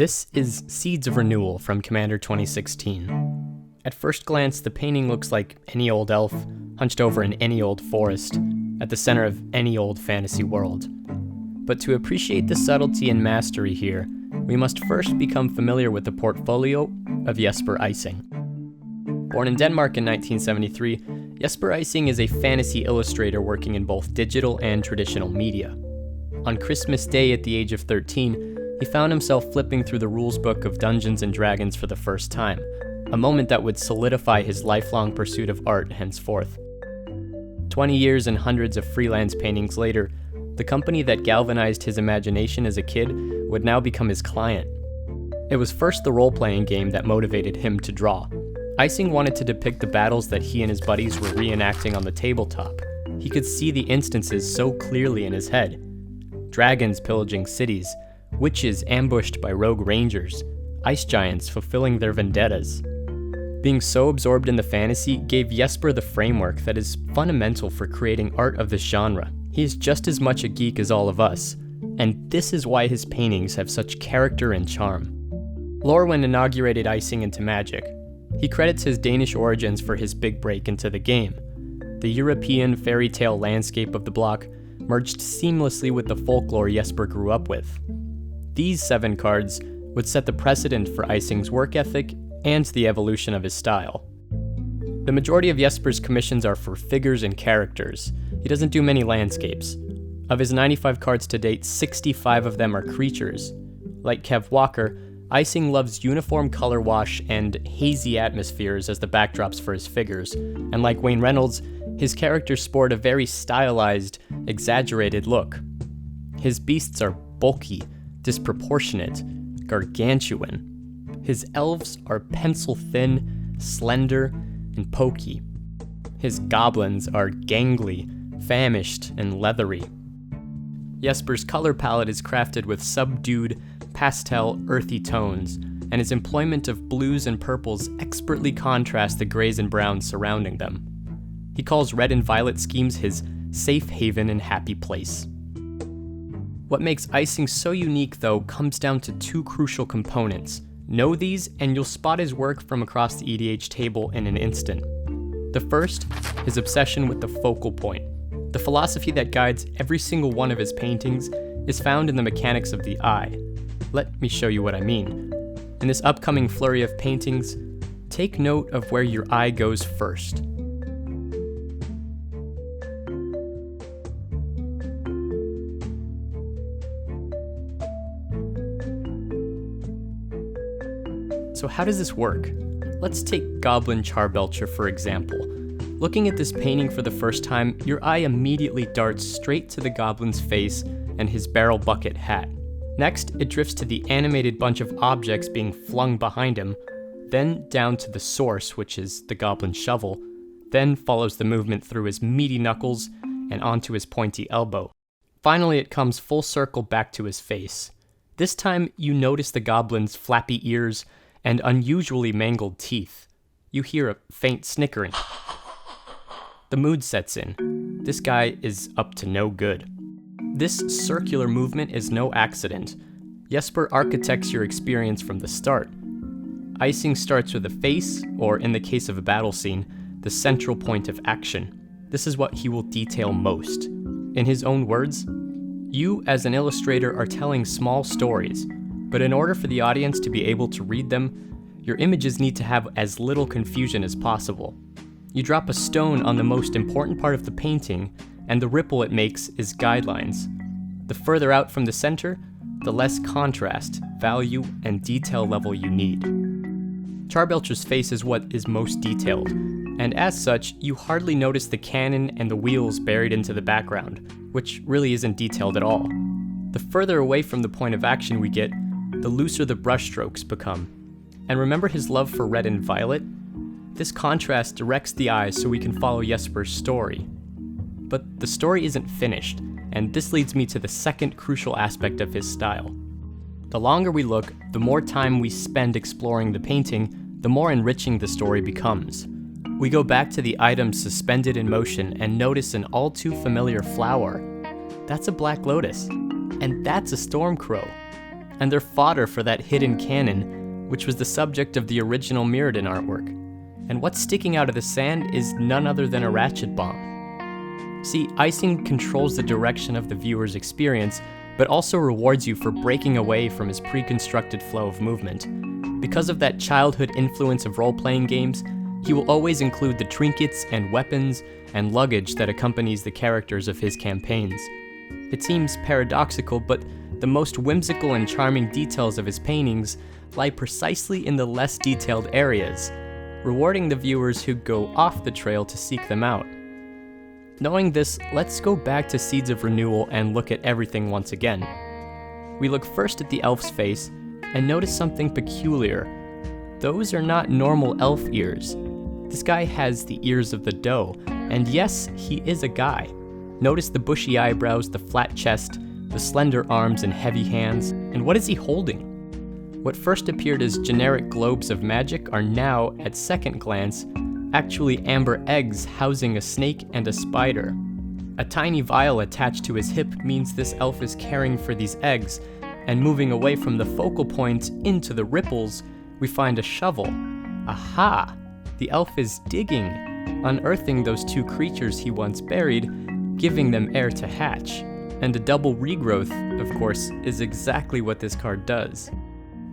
This is Seeds of Renewal from Commander 2016. At first glance, the painting looks like any old elf, hunched over in any old forest, at the center of any old fantasy world. But to appreciate the subtlety and mastery here, we must first become familiar with the portfolio of Jesper Ejsing. Born in Denmark in 1973, Jesper Ejsing is a fantasy illustrator working in both digital and traditional media. On Christmas Day at the age of 13, he found himself flipping through the rules book of Dungeons & Dragons for the first time, a moment that would solidify his lifelong pursuit of art henceforth. 20 years and hundreds of freelance paintings later, the company that galvanized his imagination as a kid would now become his client. It was first the role-playing game that motivated him to draw. Ejsing wanted to depict the battles that he and his buddies were reenacting on the tabletop. He could see the instances so clearly in his head. Dragons pillaging cities, witches ambushed by rogue rangers, ice giants fulfilling their vendettas. Being so absorbed in the fantasy gave Jesper the framework that is fundamental for creating art of this genre. He is just as much a geek as all of us, and this is why his paintings have such character and charm. Lorwyn inaugurated Ejsing into magic. He credits his Danish origins for his big break into the game. The European fairy tale landscape of the block merged seamlessly with the folklore Jesper grew up with. These 7 cards would set the precedent for Ejsing's work ethic and the evolution of his style. The majority of Jesper's commissions are for figures and characters. He doesn't do many landscapes. Of his 95 cards to date, 65 of them are creatures. Like Kev Walker, Ejsing loves uniform color wash and hazy atmospheres as the backdrops for his figures, and like Wayne Reynolds, his characters sport a very stylized, exaggerated look. His beasts are bulky, disproportionate, gargantuan. His elves are pencil-thin, slender, and pokey. His goblins are gangly, famished, and leathery. Jesper's color palette is crafted with subdued, pastel, earthy tones, and his employment of blues and purples expertly contrast the grays and browns surrounding them. He calls red and violet schemes his safe haven and happy place. What makes Ejsing so unique, though, comes down to 2 crucial components. Know these, and you'll spot his work from across the EDH table in an instant. The first, his obsession with the focal point. The philosophy that guides every single one of his paintings is found in the mechanics of the eye. Let me show you what I mean. In this upcoming flurry of paintings, take note of where your eye goes first. So how does this work? Let's take Goblin Charbelcher for example. Looking at this painting for the first time, your eye immediately darts straight to the goblin's face and his barrel bucket hat. Next, it drifts to the animated bunch of objects being flung behind him, then down to the source, which is the goblin's shovel, then follows the movement through his meaty knuckles and onto his pointy elbow. Finally, it comes full circle back to his face. This time, you notice the goblin's flappy ears and unusually mangled teeth. You hear a faint snickering. The mood sets in. This guy is up to no good. This circular movement is no accident. Jesper architects your experience from the start. Ejsing starts with a face, or in the case of a battle scene, the central point of action. This is what he will detail most. In his own words, you as an illustrator are telling small stories, but in order for the audience to be able to read them, your images need to have as little confusion as possible. You drop a stone on the most important part of the painting, and the ripple it makes is guidelines. The further out from the center, the less contrast, value, and detail level you need. Charbelcher's face is what is most detailed, and as such, you hardly notice the cannon and the wheels buried into the background, which really isn't detailed at all. The further away from the point of action we get, the looser the brushstrokes become. And remember his love for red and violet? This contrast directs the eye so we can follow Jesper's story. But the story isn't finished, and this leads me to the second crucial aspect of his style. The longer we look, the more time we spend exploring the painting, the more enriching the story becomes. We go back to the items suspended in motion and notice an all too familiar flower. That's a black lotus, and that's a storm crow. and they're fodder for that hidden cannon, which was the subject of the original Mirrodin artwork. And what's sticking out of the sand is none other than a ratchet bomb. See, Ejsing controls the direction of the viewer's experience, but also rewards you for breaking away from his pre-constructed flow of movement. Because of that childhood influence of role-playing games, he will always include the trinkets and weapons and luggage that accompanies the characters of his campaigns. It seems paradoxical, but the most whimsical and charming details of his paintings lie precisely in the less detailed areas, rewarding the viewers who go off the trail to seek them out. Knowing this, let's go back to Seeds of Renewal and look at everything once again. We look first at the elf's face and notice something peculiar. Those are not normal elf ears. This guy has the ears of the doe, and yes, he is a guy. Notice the bushy eyebrows, the flat chest, the slender arms and heavy hands, and what is he holding? What first appeared as generic globes of magic are now, at second glance, actually amber eggs housing a snake and a spider. A tiny vial attached to his hip means this elf is caring for these eggs, and moving away from the focal point into the ripples, we find a shovel. Aha! The elf is digging, unearthing those two creatures he once buried, giving them air to hatch. And a double regrowth, of course, is exactly what this card does.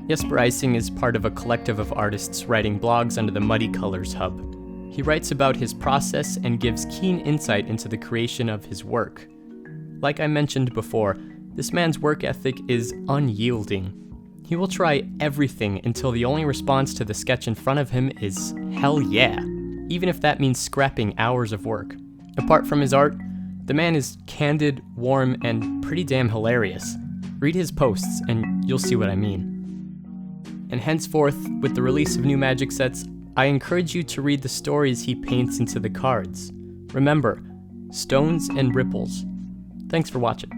Jesper Ejsing is part of a collective of artists writing blogs under the Muddy Colors Hub. He writes about his process and gives keen insight into the creation of his work. Like I mentioned before, this man's work ethic is unyielding. He will try everything until the only response to the sketch in front of him is hell yeah, even if that means scrapping hours of work. Apart from his art, the man is candid, warm, and pretty damn hilarious. Read his posts and you'll see what I mean. And henceforth, with the release of new Magic sets, I encourage you to read the stories he paints into the cards. Remember, stones and ripples. Thanks for watching.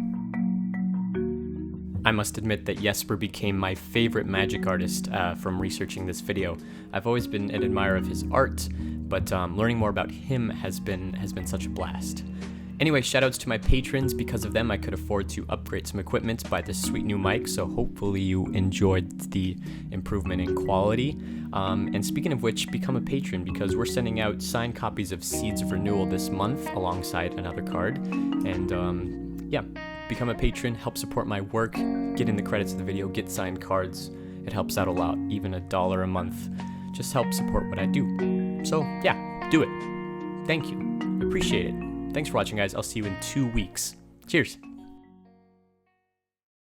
I must admit that Jesper became my favorite Magic artist from researching this video. I've always been an admirer of his art, but learning more about him has been such a blast. Anyway, shoutouts to my patrons. Because of them, I could afford to upgrade some equipment, buy this sweet new mic, so hopefully you enjoyed the improvement in quality. And speaking of which, become a patron, because we're sending out signed copies of Seeds of Renewal this month alongside another card. And yeah, become a patron, help support my work, get in the credits of the video, get signed cards. It helps out a lot, even $1 a month. Just help support what I do. So yeah, do it. Thank you. Appreciate it. Thanks for watching, guys. I'll see you in 2 weeks. Cheers.